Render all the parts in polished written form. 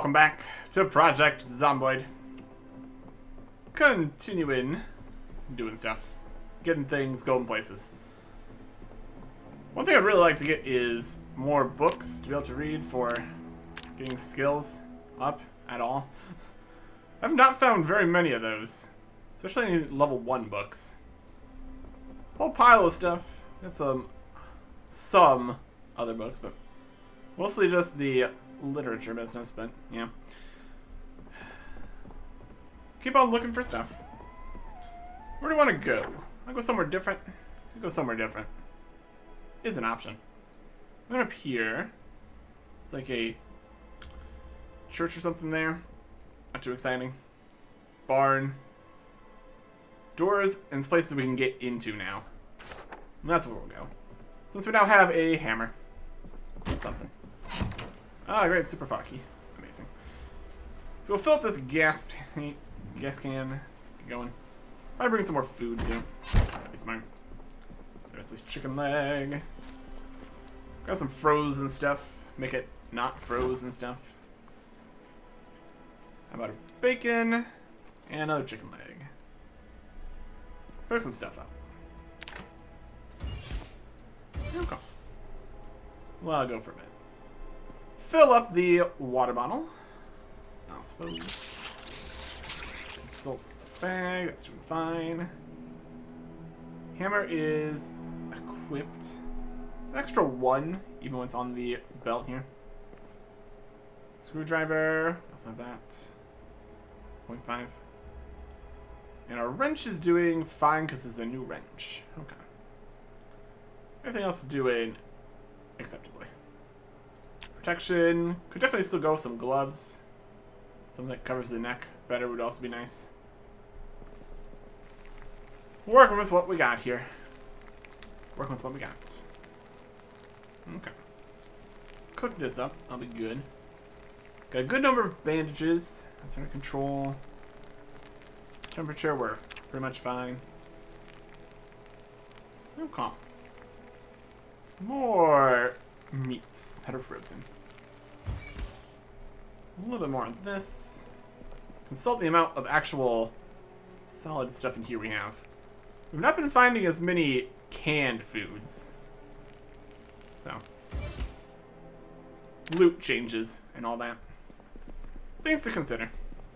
welcome back to Project Zomboid. Continuing doing stuff, getting things, going places. One thing I'd really like to get is more books to be able to read for getting skills up at all. I've not found very many of those, especially in level 1 books. Whole pile of stuff. Got some other books, but mostly just the literature business, but yeah. Keep on looking for stuff. Where do I want to go? I go somewhere different. I go somewhere different. Is an option. I'm up here. It's like a church or something there. Not too exciting. Barn. Doors and places we can get into now. And that's where we'll go. Since we now have a hammer. That's something. Ah, great, super foggy. Amazing. So we'll fill up this gas can. Get going. Probably bring some more food too. That'd be smart. There's this chicken leg. Grab some frozen stuff. Make it not frozen stuff. How about a bacon and another chicken leg? Cook some stuff up. Okay. Well, I'll go for a bit. Fill up the water bottle. I suppose. Salt bag, that's doing fine. Hammer is equipped. It's an extra 1, even when it's on the belt here. Screwdriver, also have that. 0.5. And our wrench is doing fine because it's a new wrench. Okay. Everything else is doing acceptably. Protection. Could definitely still go with some gloves. Something that covers the neck better would also be nice. Working with what we got here. Working with what we got. Okay. Cook this up. I'll be good. Got a good number of bandages. That's under control. Temperature, we're pretty much fine. Okay. More meats that are frozen. A little bit more on this. Consult the amount of actual solid stuff in here we have. We've not been finding as many canned foods. So. Loot changes and all that. Things to consider.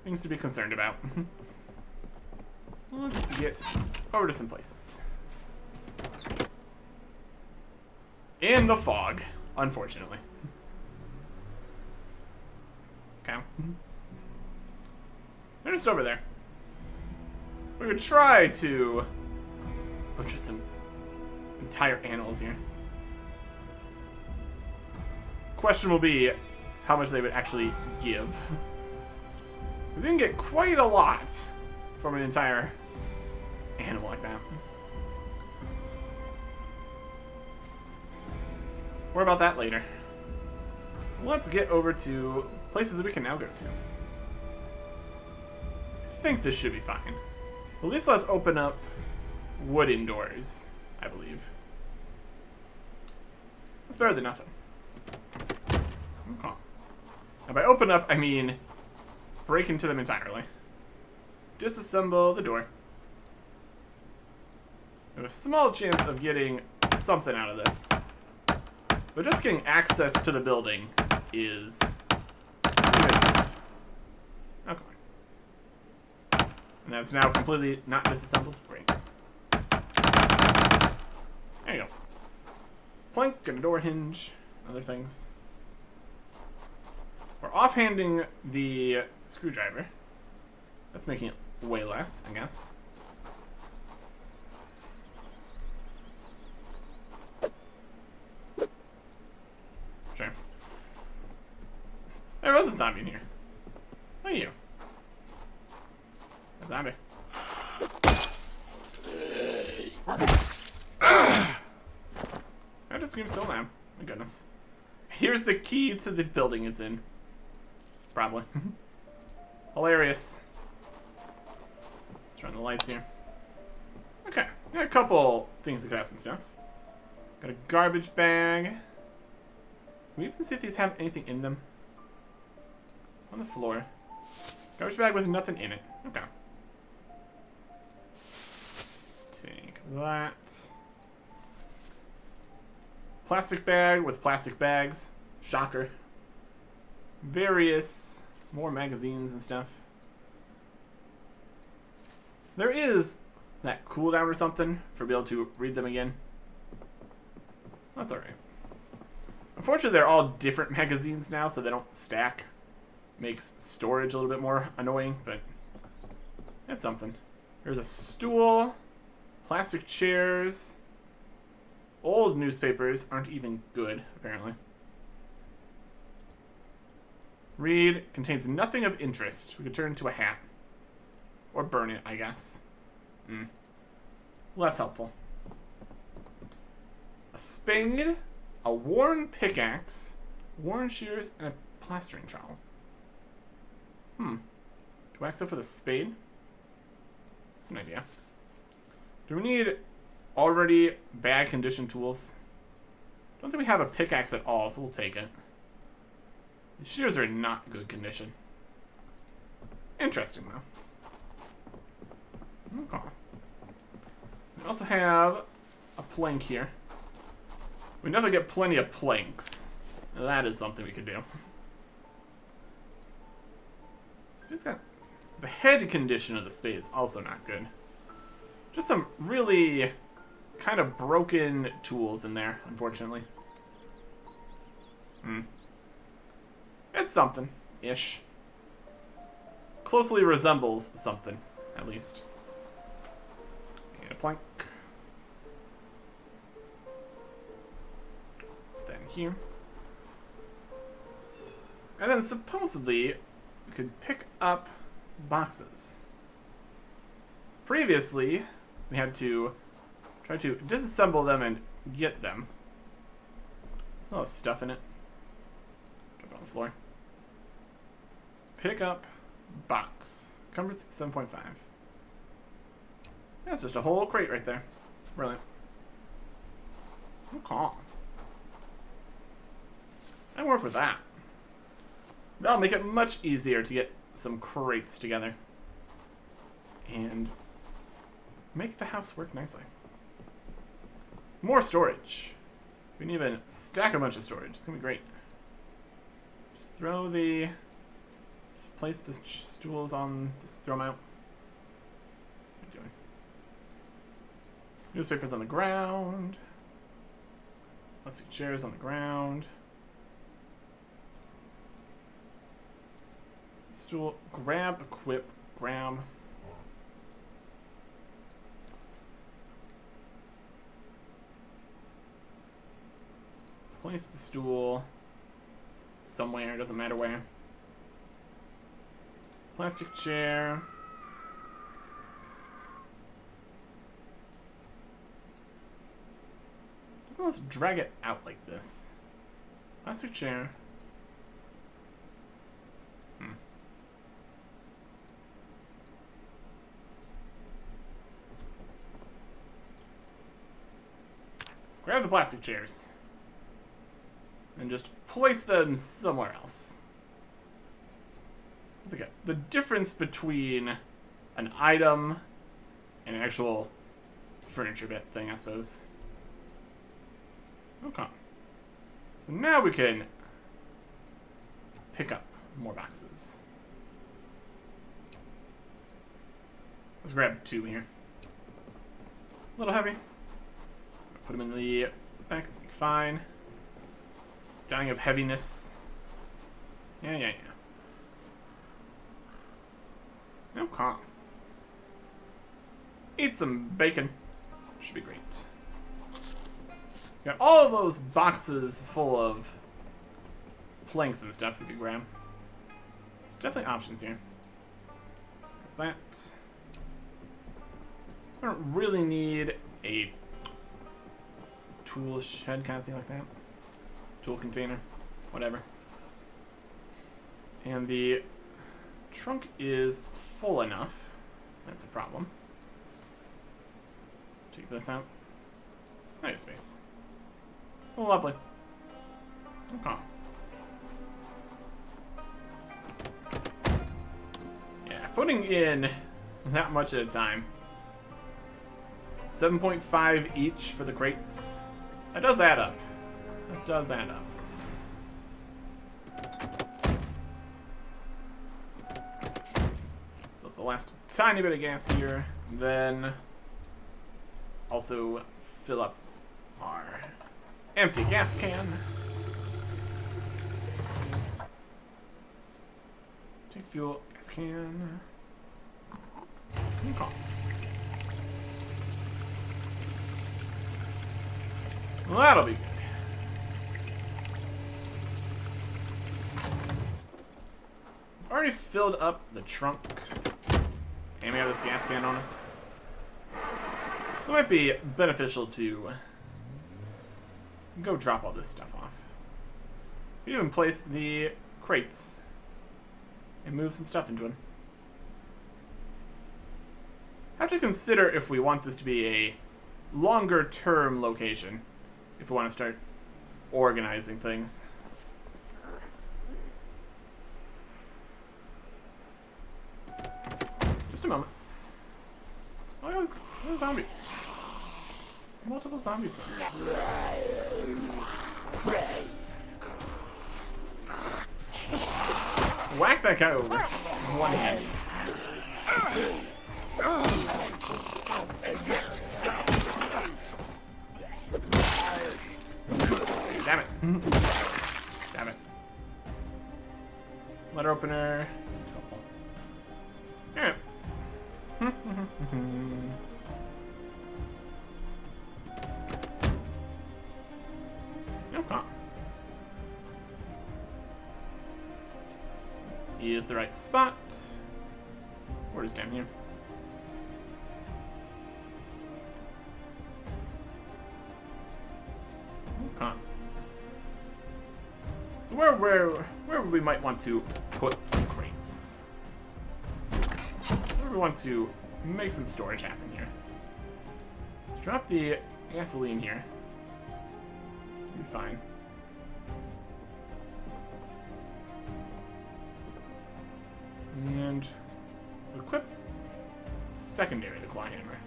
Things to be concerned about. Let's get over to some places. In the fog, unfortunately. Okay. They're just over there. We would try to butcher some entire animals here. Question will be how much they would actually give. We can get quite a lot from an entire animal like that. More about that later. Let's get over to places we can now go to. I think this should be fine. At least let's open up wooden doors, I believe. That's better than nothing. Okay. Now by open up, I mean break into them entirely. Disassemble the door. We have a small chance of getting something out of this. But just getting access to the building is tough. Okay. And that's now completely not disassembled. Great. There you go. Plank and a door hinge. Other things. We're offhanding the screwdriver. That's making it way less, I guess. Sure. There was a zombie in here. Look at you. A zombie. I just scream still now. My goodness. Here's the key to the building it's in. Probably. Hilarious. Let's turn the lights here. Okay. Got a couple things to grab some stuff. Got a garbage bag. Can we even see if these have anything in them? on the floor. Garbage bag with nothing in it. Okay. Take that. Plastic bag with plastic bags. Shocker. Various more magazines and stuff. There is that cooldown or something for being able to read them again. That's alright. Unfortunately, they're all different magazines now, so they don't stack. Makes storage a little bit more annoying, but that's something. There's a stool, plastic chairs. Old newspapers aren't even good, apparently. Read contains nothing of interest. We could turn into a hat. Or burn it, I guess. Less helpful. A spade, a worn pickaxe, worn shears, and a plastering trowel. Do I stuff with a spade? That's an idea. Do we need already bad condition tools? Don't think we have a pickaxe at all, so we'll take it. The shears are in not good condition. Interesting, though. Okay. We also have a plank here. We definitely get plenty of planks. That is something we could do. Spade's got... The head condition of the spade is also not good. Just some really kind of broken tools in there, unfortunately. It's something-ish. Closely resembles something, at least. And a plank. Then here. And then supposedly, we could pick up boxes. Previously, we had to try to disassemble them and get them. There's a lot of stuff in it. Drop it on the floor. Pick up box. Comfort's 7.5. That's just a whole crate right there. Brilliant. Okay. I work with that. That'll make it much easier to get some crates together. And make the house work nicely. More storage. We can even stack a bunch of storage. It's gonna be great. Just throw the... Just place the stools on... Just throw them out. What are you doing? Newspapers on the ground. Plastic chairs on the ground. Stool. Grab, equip, grab. Place the stool somewhere, doesn't matter where. Plastic chair. Just let's drag it out like this. Plastic chair. Grab the plastic chairs. And just place them somewhere else. It's okay. The difference between an item and an actual furniture bit thing, I suppose. Okay. So now we can pick up more boxes. Let's grab 2 here. A little heavy. Put them in the back, it's gonna be fine. Dying of heaviness. Yeah. Okay. Eat some bacon. Should be great. Got all of those boxes full of planks and stuff we could grab. There's definitely options here. That. I don't really need a tool shed kind of thing like that. Tool container, whatever. And the trunk is full enough. That's a problem. Take this out. Nice space. Oh, lovely. Okay. putting in that much at a time. 7.5 each for the crates. That does add up. That does add up. Fill up the last tiny bit of gas here. Then also fill up our empty gas can. Take fuel, gas can. Okay. Well, that'll be good. I've already filled up the trunk. And we have this gas can on us. It might be beneficial to go drop all this stuff off. We even place the crates and move some stuff into them. I have to consider if we want this to be a longer term location. If we want to start organizing things. Just a moment. Oh, there's zombies. Multiple zombies. Just whack that guy over. One hand. Damn it. Damn it. Letter opener. Alright. Okay. This is the right spot. Where is down here? Okay. So where we might want to put some crates. Where we want to make some storage happen here. Let's drop the gasoline here. Be fine. And equip secondary the claw hammer.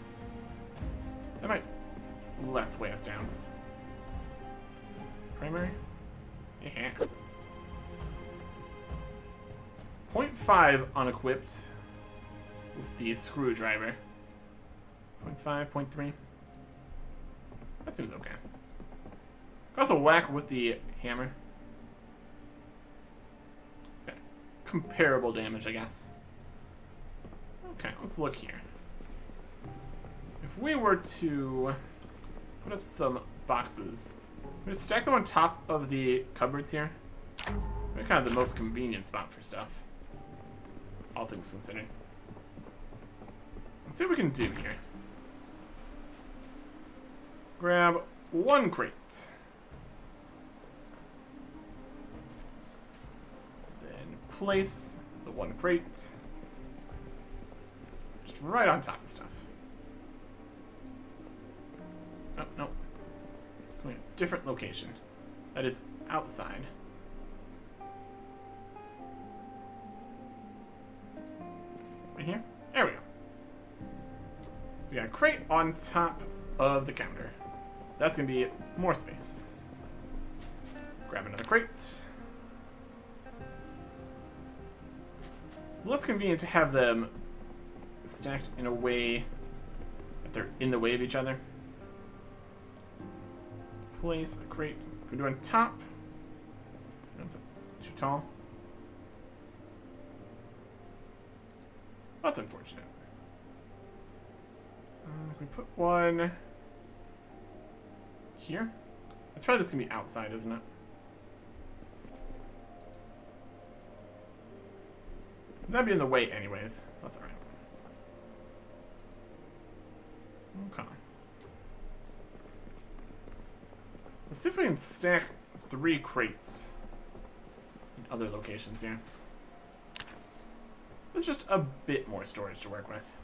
That might less weigh us down. Primary? Yeah. 0.5 unequipped with the screwdriver. 0.5, 0.3. That seems okay. Also whack with the hammer. It's got comparable damage, I guess. Okay, let's look here. If we were to put up some boxes, we just stack them on top of the cupboards here. They're kind of the most convenient spot for stuff, all things considered. Let's see what we can do here. Grab one crate. Then place the one crate just right on top of stuff. Oh, no. It's going to a different location. That is outside. Right here? There we go. So we got a crate on top of the counter. That's going to be more space. Grab another crate. It's less convenient to have them stacked in a way that they're in the way of each other. Place a crate. Can we do on top? I don't know if that's too tall. That's unfortunate. If we put one here, it's probably just gonna be outside, isn't it? That'd be in the way anyways. That's alright. Okay. Let's see if we can stack 3 crates in other locations here. There's just a bit more storage to work with.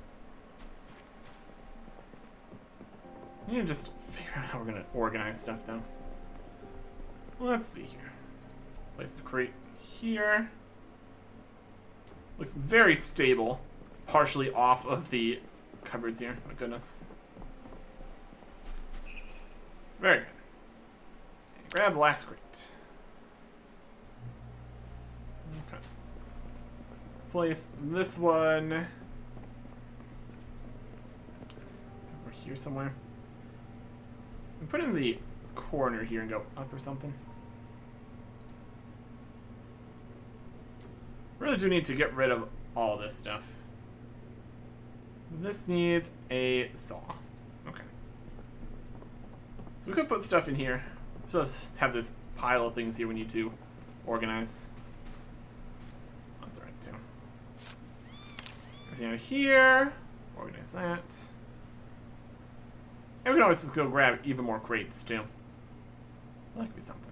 We need to just figure out how we're gonna organize stuff though. Let's see here. Place the crate here. Looks very stable. partially off of the cupboards here. My goodness. Very good. Grab the last crate. Okay. Place this one over here somewhere. And put it in the corner here and go up or something. Really do need to get rid of all this stuff. This needs a saw. Okay. So we could put stuff in here. So let's have this pile of things here we need to organize. That's alright too. Everything out of here. Organize that. And we can always just go grab even more crates too. That could be something.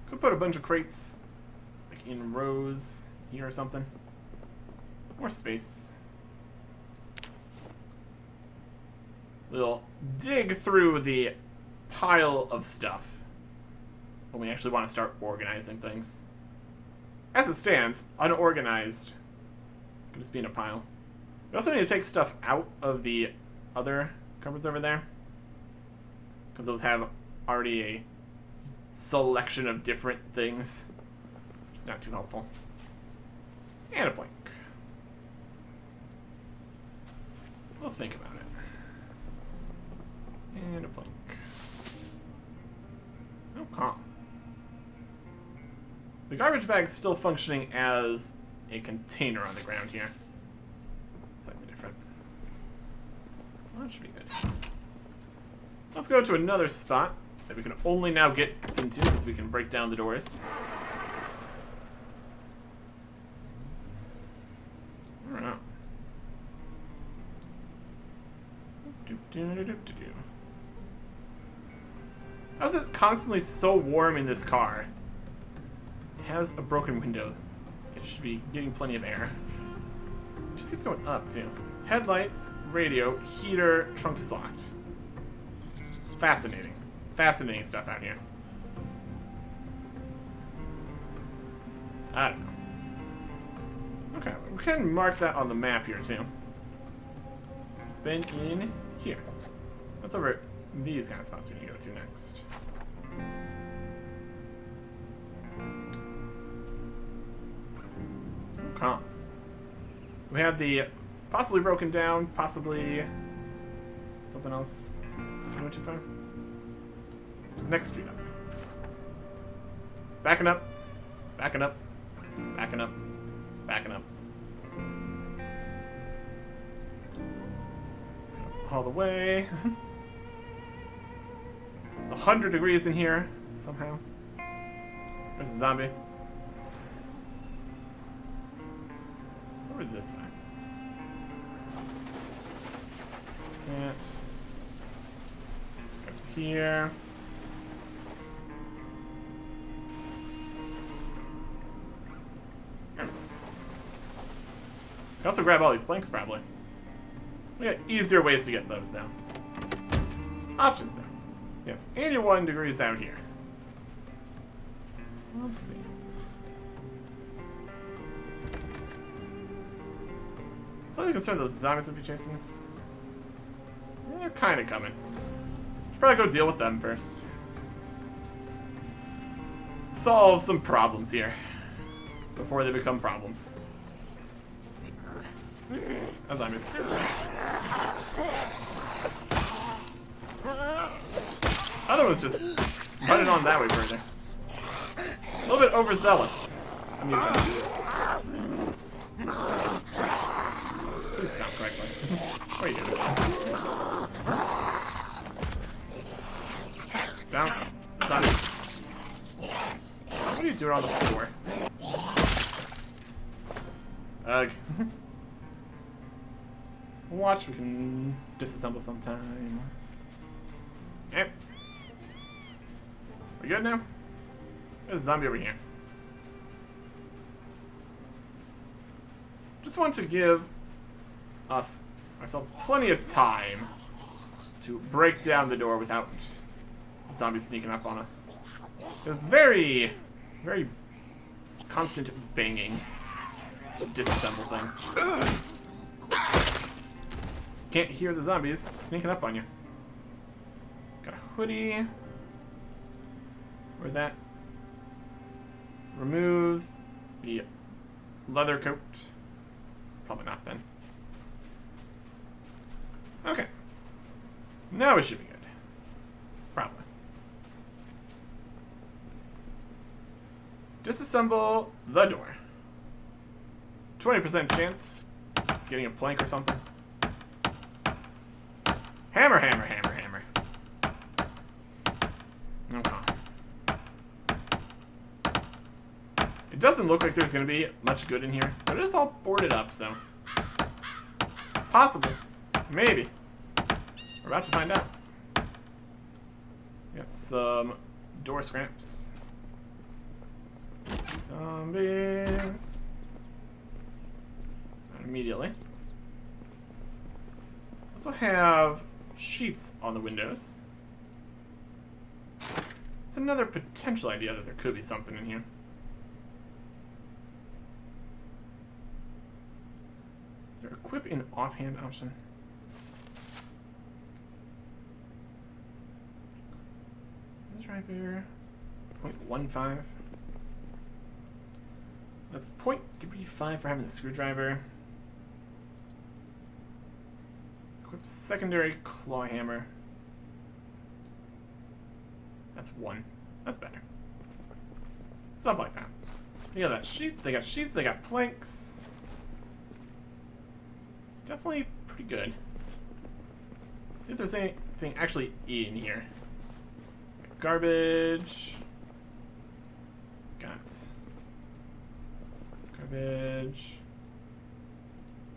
Could put a bunch of crates like in rows here or something. More space. We'll dig through the pile of stuff when we actually want to start organizing things. As it stands, unorganized could just be in a pile. We also need to take stuff out of the other cupboards over there, because those have already a selection of different things, which is not too helpful. And a plank. We'll think about it. And a plank. Okay. The garbage bag's still functioning as a container on the ground here. Slightly different. Well, that should be good. Let's go to another spot that we can only now get into because we can break down the doors. I don't know. How is it constantly so warm in this car? It has a broken window. It should be getting plenty of air. It just keeps going up, too. Headlights, radio, heater, trunk is locked. Fascinating. Fascinating stuff out here. I don't know. Okay, we can mark that on the map here, too. Been in here. What's over these kind of spots we need to go to next? Okay. We had the possibly broken down, possibly something else. You went too far? Next street up. Backing up. Backing up. Backing up. Backing up. All the way. It's 100 degrees in here, somehow. There's a zombie. It's over this way. That. Up to here. You can also grab all these planks, probably. We got easier ways to get those now. Options now. Yes, 81 degrees out here. Let's see. Slightly concerned those zombies would be chasing us. They're kind of coming. Should probably go deal with them first. Solve some problems here before they become problems. That's zombies. Other one's just running on that way further. A little bit overzealous. I'm using that. Please stop correctly. What are you doing? Stop. Zombie. What are you doing on the floor? Ugh. Watch, we can disassemble sometime. Yep. We good now? There's a zombie over here. Just want to give ourselves plenty of time to break down the door without zombies sneaking up on us. It's very, very constant banging. to disassemble things. Can't hear the zombies sneaking up on you. Got a hoodie. Where that removes the leather coat. Probably not then. Okay. Now we should be good. Probably. Disassemble the door. 20% chance getting a plank or something. Hammer, hammer, hammer, hammer. Okay. It doesn't look like there's going to be much good in here, but it is all boarded up, so... Possible. Maybe. We're about to find out. Got some door scraps. Zombies. Not immediately. Also have sheets on the windows. It's another potential idea that there could be something in here. Is there equip in offhand option? This right here. 0.15. That's 0.35 for having the screwdriver. Equip secondary claw hammer. That's 1. That's better. Stuff like that. They got sheets, they got planks. It's definitely pretty good. Let's see if there's anything actually in here. Garbage. Got garbage.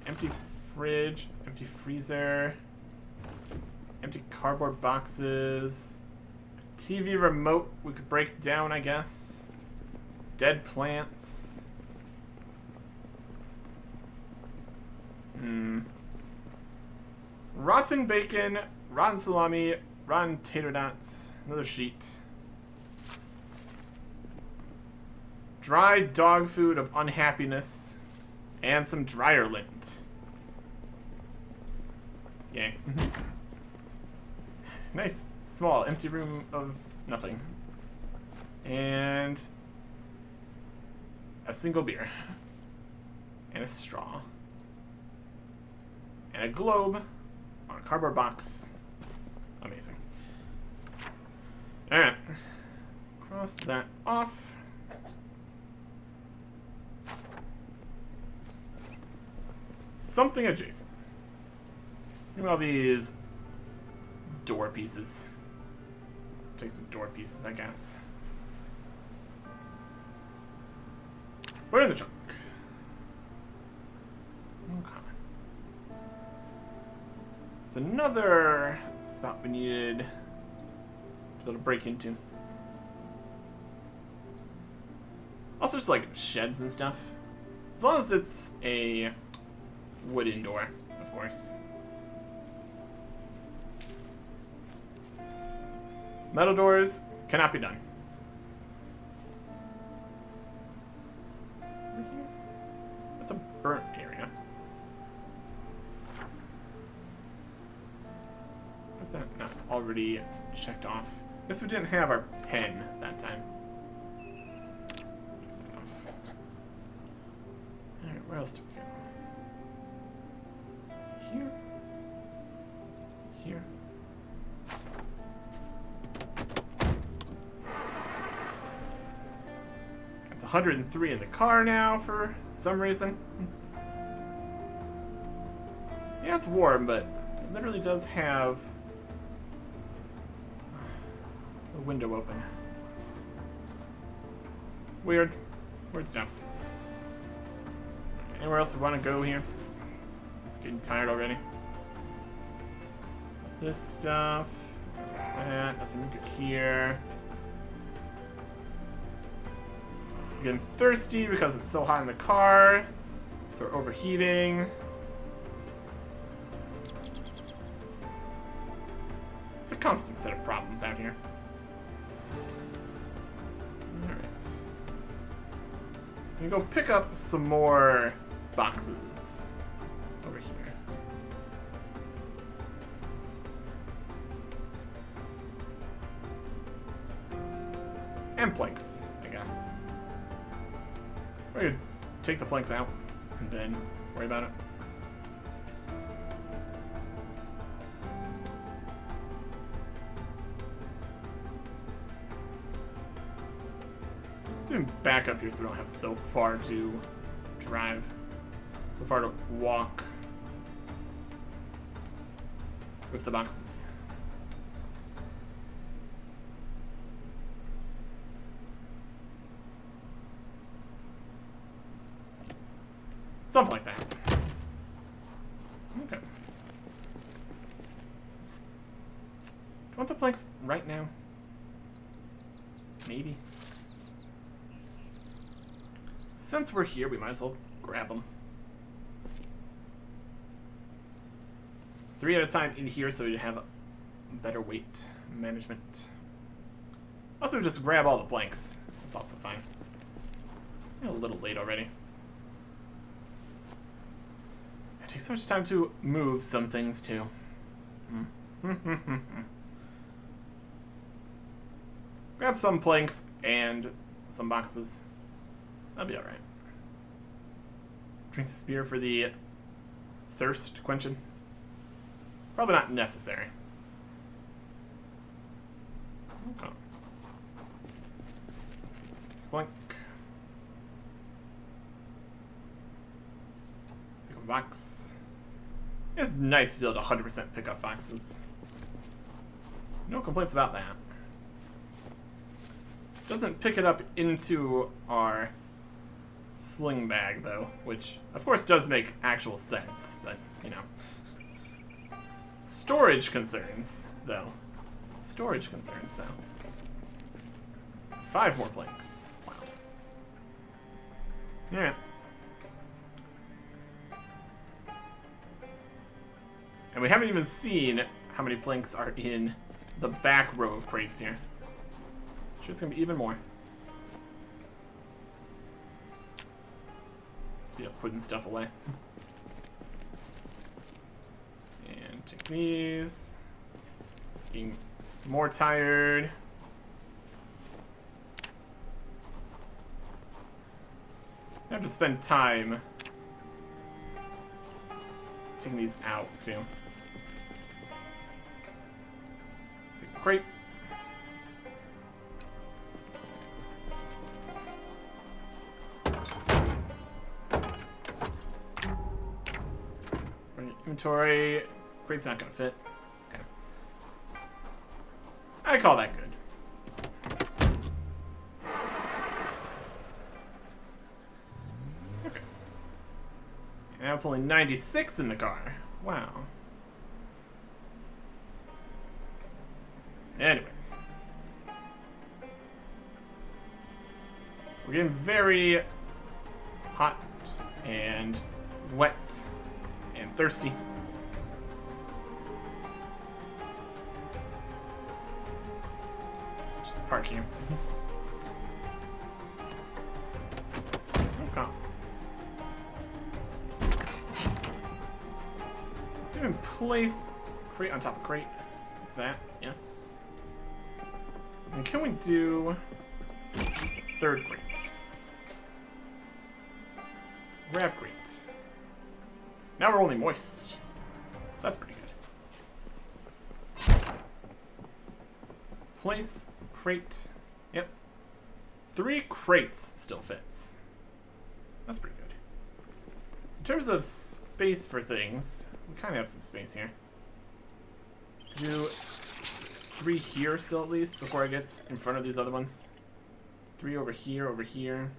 Empty fridge, empty freezer, empty cardboard boxes, TV remote we could break down, I guess. Dead plants. Rotten bacon, rotten salami, rotten tater tots, another sheet. Dry dog food of unhappiness, and some dryer lint. Yay. Nice, small, empty room of nothing. And a single beer. And a straw. And a globe on a cardboard box. Amazing. Alright. Cross that off. Something adjacent. Look at all these door pieces. Take some door pieces, I guess. Put it in the trunk. Okay. It's another spot we needed to be able to break into. Also just like sheds and stuff. As long as it's a wooden door, of course. Metal doors cannot be done. That's a burnt area. Is that not already checked off? Guess we didn't have our pen that time. Alright, where else do we go? Here. Here. It's 103 in the car now for some reason. Yeah, it's warm, but it literally does have a window open. Weird. Weird stuff. Anywhere else we want to go here? Getting tired already. This stuff. That. Nothing good here. We're getting thirsty because it's so hot in the car. So we're overheating. It's a constant set of problems out here. Alright. I'm gonna go pick up some more boxes over here. And planks, I guess. We could take the planks out and then worry about it. Let's even back up here so we don't have so far to drive, so far to walk with the boxes. Something like that. Okay. Do you want the planks right now? Maybe. Since we're here, we might as well grab them. 3 at a time in here so we have better weight management. Also, just grab all the planks. That's also fine. A little late already. It takes so much time to move some things too. Grab some planks and some boxes. That'll be alright. Drink the spear for the thirst quenching. Probably not necessary. Okay. Blink. Pick up a box. It's nice to be able to 100% pick up boxes. No complaints about that. Doesn't pick it up into our sling bag, though, which, of course, does make actual sense, but, you know. Storage concerns, though. 5 more planks. Wow. Yeah. And we haven't even seen how many planks are in the back row of crates here. I'm sure it's gonna be even more. Speed up putting stuff away. And take these. Getting more tired. I have to spend time taking these out too. Big crate. Inventory. Crate's not gonna fit. Okay. I call that good. Okay. And now it's only 96 in the car. Wow. Anyways. We're getting very hot and wet and thirsty. Just park here. Okay. Let's even place crate on top of crate. Like that, yes. And can we do third crate? Grab crate. Now we're only moist. That's pretty good. Place crate. Yep. 3 crates still fits. That's pretty good. In terms of space for things, we kind of have some space here. Do 3 here still at least before it gets in front of these other ones. 3 over here, over here.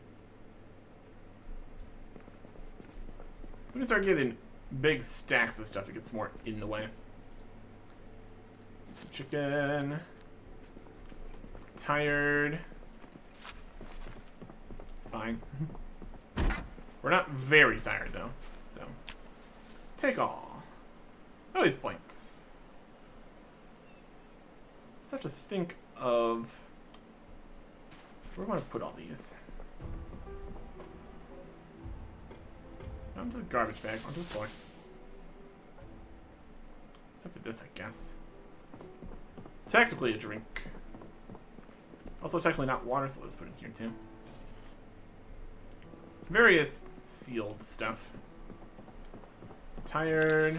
So we start getting big stacks of stuff. It gets more in the way. Get some chicken. Tired. It's fine. We're not very tired though, so take all. Oh, these planks. Just have to think of where do I want to put all these. Onto the garbage bag, onto the floor. Except for this, I guess. Technically a drink. Also technically not water, so let's put it in here too. Various sealed stuff. Tired.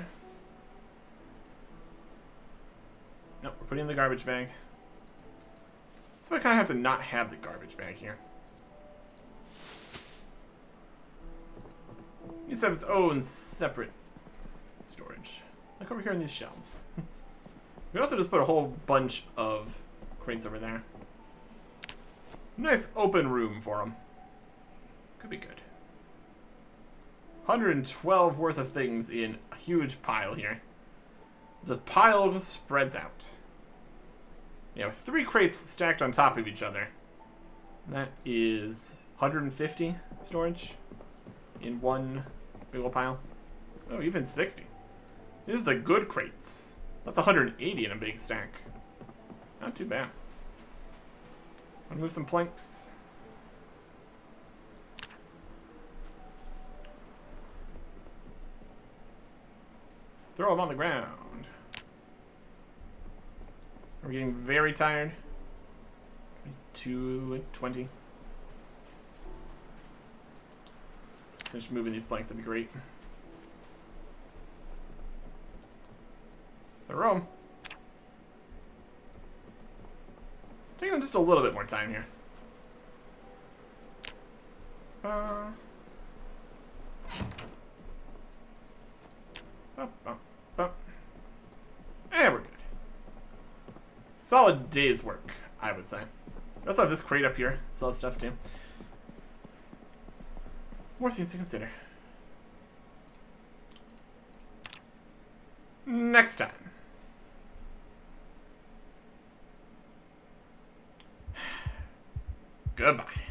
Nope, we're putting in the garbage bag. So I kind of have to not have the garbage bag here. It needs to have its own separate storage. Like over here on these shelves. We can also just put a whole bunch of crates over there. Nice open room for them. Could be good. 112 worth of things in a huge pile here. The pile spreads out. You have 3 crates stacked on top of each other. That is 150 storage in one big old pile. Oh, even 60. These are the good crates. That's 180 in a big stack. Not too bad. I'm gonna move some planks. Throw them on the ground. We're getting very tired. 22:20. Just finish moving these planks, that'd be great. Throw them. Taking just a little bit more time here. And we're good. Solid day's work, I would say. We also have this crate up here. Solid stuff too. More things to consider. Next time. Goodbye.